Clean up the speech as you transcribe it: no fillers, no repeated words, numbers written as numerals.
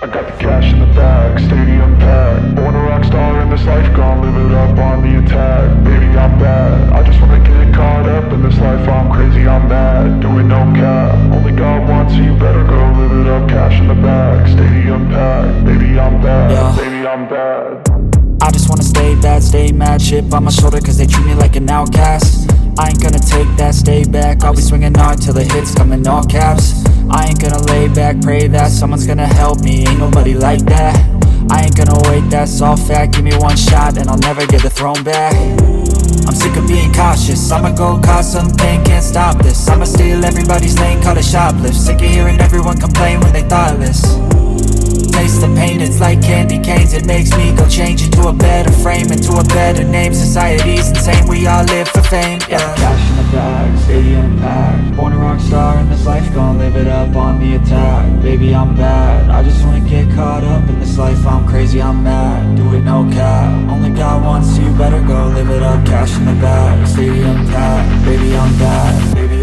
I got the cash in the bag, stadium packed. Born a rock star in this life, gon' live it up on the attack. Baby, I'm bad, I just wanna get caught up in this life. I'm crazy, I'm mad, doing no cap. Only God wants you, better go live it up. Cash in the bag, stadium packed. Baby, I'm bad, Yeah. baby, I'm bad. I just wanna stay bad, stay mad. Chip on my shoulder cause they treat me like an outcast. I ain't gonna take that, stay back. I'll be swinging hard till the hits come in all caps. I ain't gonna lay back, pray that someone's gonna help me. Ain't nobody like that. I ain't gonna wait, that's all fact. Give me one shot and I'll never get the throne back. I'm sick of being cautious, I'ma go cause something, can't stop this. I'ma steal everybody's lane, call it shoplift. Sick of hearing everyone complain when they thoughtless. Taste the pain, it's like candy canes. It makes me go change into a better frame, into a better name. Society's insane, we all live for fame, yeah. Cash in the bag, stadium packed. Born a rock star in this life, gon' live it up on the attack. Baby, I'm bad, I just wanna get caught up in this life. I'm crazy, I'm mad, do it no cap. Only God wants you, better go live it up. Cash in the bag, stadium packed. Baby, I'm bad, baby